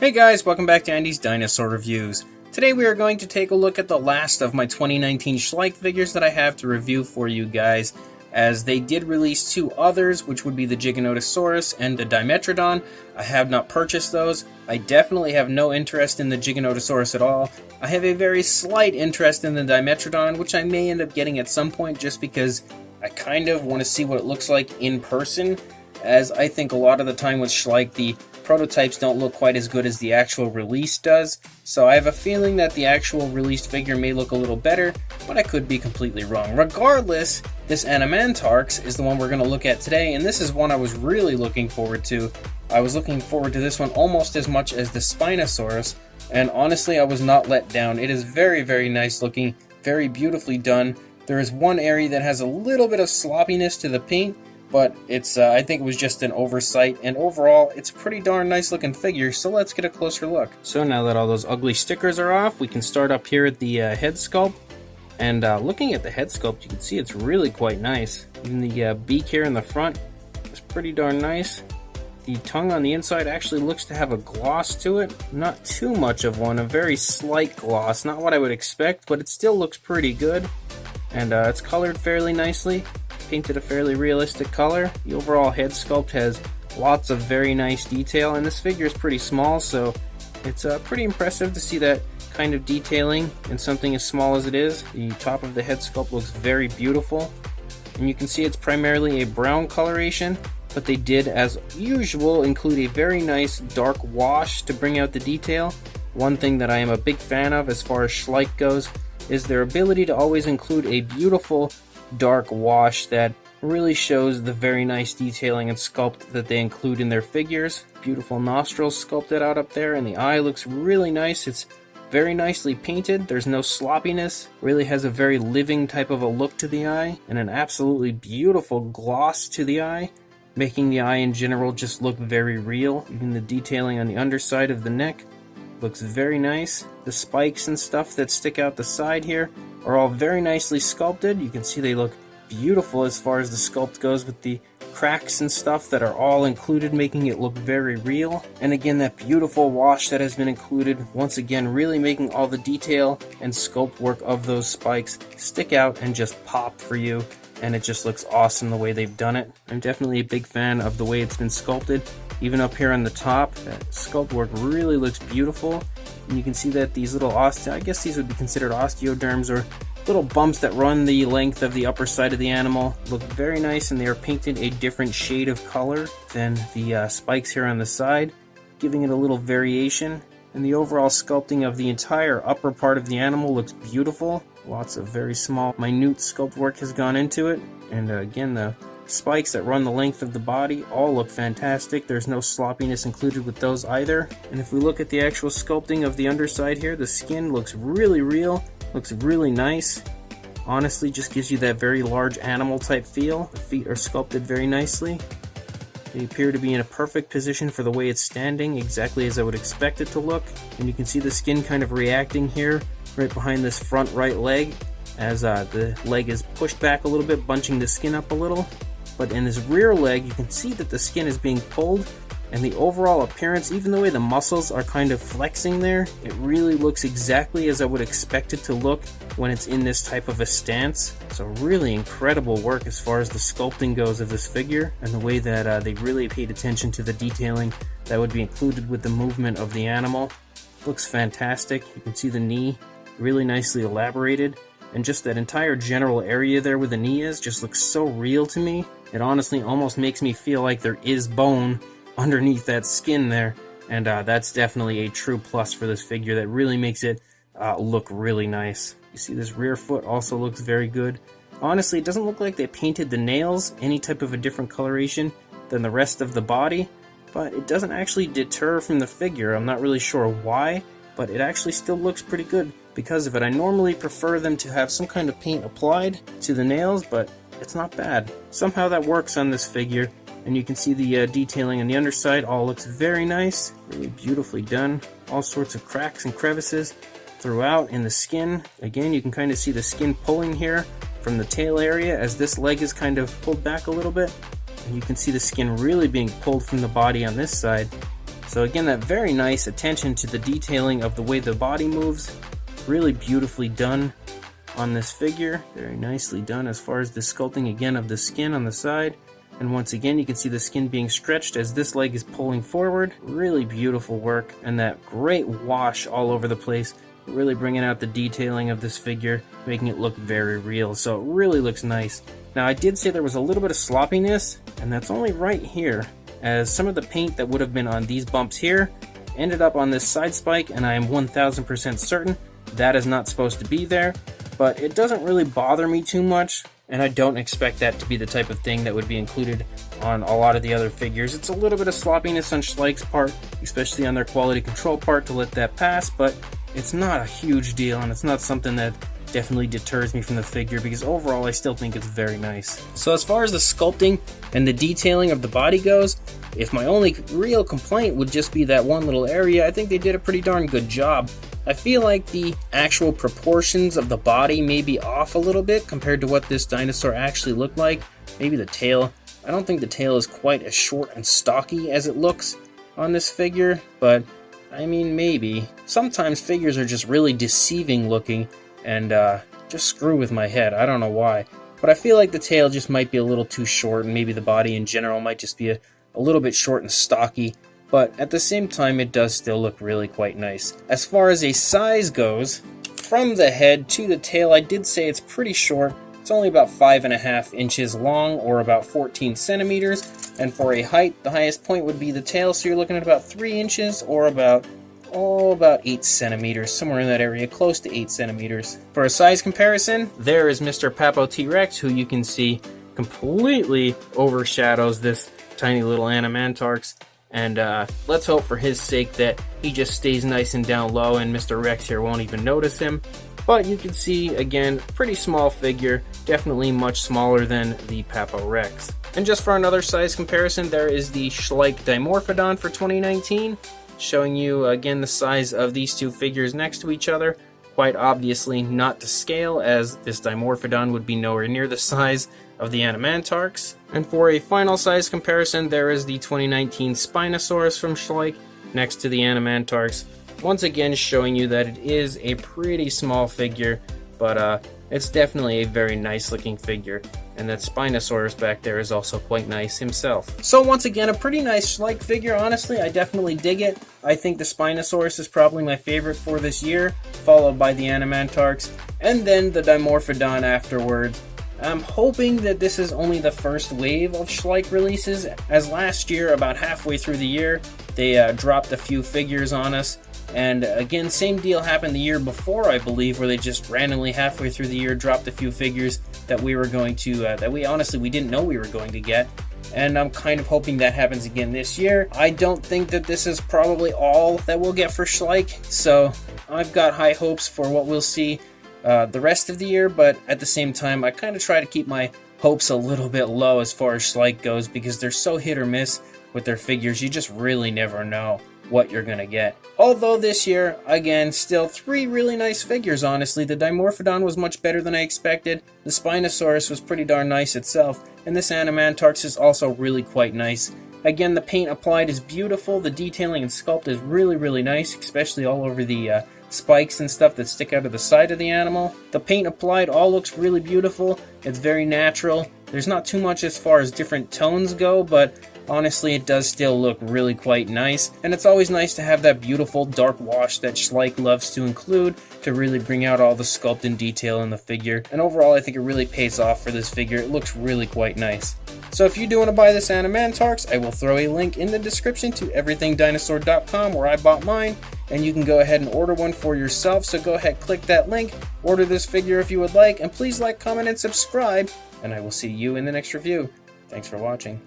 Hey guys, welcome back to Andy's Dinosaur Reviews. Today we are going to take a look at the last of my 2019 Schleich figures that I have to review for you guys, as they did release two others, which would be the Giganotosaurus and the Dimetrodon. I have not purchased those. I definitely have no interest in the Giganotosaurus at all. I have a very slight interest in the Dimetrodon, which I may end up getting at some point just because I kind of want to see what it looks like in person, as I think a lot of the time with Schleich, the prototypes don't look quite as good as the actual release does, so I have a feeling that the actual released figure may look a little better, but I could be completely wrong. Regardless, this Animantarx is the one we're going to look at today, and this is one I was really looking forward to. I was looking forward to this one almost as much as the Spinosaurus, and honestly I was not let down. It is very, very nice looking, very beautifully done. There is one area that has a little bit of sloppiness to the paint, but it's I think it was just an oversight, and overall it's a pretty darn nice looking figure, so let's get a closer look. So now that all those ugly stickers are off, we can start up here at the head sculpt, and looking at the head sculpt you can see it's really quite nice. Even the beak here in the front is pretty darn nice. The tongue on the inside actually looks to have a gloss to it, not too much of one, a very slight gloss, not what I would expect, but it still looks pretty good, and it's colored fairly nicely. Painted a fairly realistic color. The overall head sculpt has lots of very nice detail, and this figure is pretty small, so it's pretty impressive to see that kind of detailing in something as small as it is. The top of the head sculpt looks very beautiful, and you can see it's primarily a brown coloration, but they did, as usual, include a very nice dark wash to bring out the detail. One thing that I am a big fan of as far as Schleich goes is their ability to always include a beautiful dark wash that really shows the very nice detailing and sculpt that they include in their figures. Beautiful nostrils sculpted out up there, and the eye looks really nice. It's very nicely painted. There's no sloppiness. Really has a very living type of a look to the eye, and an absolutely beautiful gloss to the eye, making the eye in general just look very real. Even the detailing on the underside of the neck looks very nice. The spikes and stuff that stick out the side here are all very nicely sculpted. You can see they look beautiful as far as the sculpt goes, with the cracks and stuff that are all included, making it look very real. And again, that beautiful wash that has been included, once again really making all the detail and sculpt work of those spikes stick out and just pop for you, and it just looks awesome the way they've done it. I'm definitely a big fan of the way it's been sculpted. Even up here on the top, that sculpt work really looks beautiful. And you can see that these little I guess these would be considered osteoderms, or little bumps that run the length of the upper side of the animal, look very nice, and they are painted a different shade of color than the spikes here on the side, giving it a little variation. And the overall sculpting of the entire upper part of the animal looks beautiful. Lots of very small, minute sculpt work has gone into it. And again, the spikes that run the length of the body all look fantastic. There's no sloppiness included with those either. And if we look at the actual sculpting of the underside here, the skin looks really real, looks really nice. Honestly, just gives you that very large animal type feel. The feet are sculpted very nicely. They appear to be in a perfect position for the way it's standing, exactly as I would expect it to look. And you can see the skin kind of reacting here, right behind this front right leg, as the leg is pushed back a little bit, bunching the skin up a little. But in his rear leg, you can see that the skin is being pulled, and the overall appearance, even the way the muscles are kind of flexing there, it really looks exactly as I would expect it to look when it's in this type of a stance. So really incredible work as far as the sculpting goes of this figure, and the way that they really paid attention to the detailing that would be included with the movement of the animal. Looks fantastic. You can see the knee really nicely elaborated, and just that entire general area there where the knee is just looks so real to me. It honestly almost makes me feel like there is bone underneath that skin there, and that's definitely a true plus for this figure. That really makes it look really nice. You see this rear foot also looks very good. Honestly, it doesn't look like they painted the nails any type of a different coloration than the rest of the body, but it doesn't actually deter from the figure. I'm not really sure why, but it actually still looks pretty good because of it. I normally prefer them to have some kind of paint applied to the nails, but it's not bad. Somehow that works on this figure, and you can see the detailing on the underside all looks very nice, really beautifully done. All sorts of cracks and crevices throughout in the skin. Again, you can kind of see the skin pulling here from the tail area as this leg is kind of pulled back a little bit, and you can see the skin really being pulled from the body on this side. So again, that very nice attention to the detailing of the way the body moves. Really beautifully done on this figure. Very nicely done as far as the sculpting again of the skin on the side. And once again, you can see the skin being stretched as this leg is pulling forward. Really beautiful work, and that great wash all over the place. Really bringing out the detailing of this figure, making it look very real. So it really looks nice. Now, I did say there was a little bit of sloppiness, and that's only right here, as some of the paint that would have been on these bumps here ended up on this side spike, and I am 1000% certain that is not supposed to be there. But it doesn't really bother me too much, and I don't expect that to be the type of thing that would be included on a lot of the other figures. It's a little bit of sloppiness on Schleich's part, especially on their quality control part, to let that pass, but it's not a huge deal, and it's not something that definitely deters me from the figure, because overall I still think it's very nice. So as far as the sculpting and the detailing of the body goes, if my only real complaint would just be that one little area, I think they did a pretty darn good job. I feel like the actual proportions of the body may be off a little bit compared to what this dinosaur actually looked like. Maybe the tail. I don't think the tail is quite as short and stocky as it looks on this figure, but I mean, maybe. Sometimes figures are just really deceiving looking and just screw with my head. I don't know why. But I feel like the tail just might be a little too short, and maybe the body in general might just be a little bit short and stocky. But at the same time, it does still look really quite nice. As far as a size goes, from the head to the tail, I did say it's pretty short. It's only about 5.5 inches long, or about 14 centimeters. And for a height, the highest point would be the tail, so you're looking at about 3 inches, or about 8 centimeters, somewhere in that area, close to 8 centimeters. For a size comparison, there is Mr. Papo T-Rex, who you can see completely overshadows this tiny little Animantarx. And let's hope for his sake that he just stays nice and down low and Mr. Rex here won't even notice him. But you can see, again, pretty small figure, definitely much smaller than the Papo Rex. And just for another size comparison, there is the Schleich Dimorphodon for 2019, showing you, again, the size of these two figures next to each other. Quite obviously not to scale, as this Dimorphodon would be nowhere near the size of the Animantarx. And for a final size comparison, there is the 2019 Spinosaurus from Schleich next to the Animantarx. Once again, showing you that it is a pretty small figure, but it's definitely a very nice looking figure. And that Spinosaurus back there is also quite nice himself. So once again, a pretty nice Schleich figure, honestly. I definitely dig it. I think the Spinosaurus is probably my favorite for this year, followed by the Animantarx, and then the Dimorphodon afterwards. I'm hoping that this is only the first wave of Schleich releases, as last year, about halfway through the year, they dropped a few figures on us. And again, same deal happened the year before, I believe, where they just randomly halfway through the year dropped a few figures that we were going to, that we didn't know we were going to get. And I'm kind of hoping that happens again this year. I don't think that this is probably all that we'll get for Schleich, so I've got high hopes for what we'll see the rest of the year, but at the same time, I kind of try to keep my hopes a little bit low as far as Schleich goes, because they're so hit or miss with their figures. You just really never know what you're gonna get. Although this year, again, still 3 really nice figures, honestly. The Dimorphodon was much better than I expected. The Spinosaurus was pretty darn nice itself, and this Animantarx is also really quite nice. Again, the paint applied is beautiful. The detailing and sculpt is really, really nice, especially all over the spikes and stuff that stick out of the side of the animal. The paint applied all looks really beautiful. It's very natural. There's not too much as far as different tones go, but honestly, it does still look really quite nice, and it's always nice to have that beautiful dark wash that Schleich loves to include to really bring out all the sculpt and detail in the figure. And overall, I think it really pays off for this figure. It looks really quite nice. So if you do want to buy this Animantarx, I will throw a link in the description to everythingdinosaur.com where I bought mine, and you can go ahead and order one for yourself. So go ahead, click that link, order this figure if you would like, and please like, comment, and subscribe, and I will see you in the next review. Thanks for watching.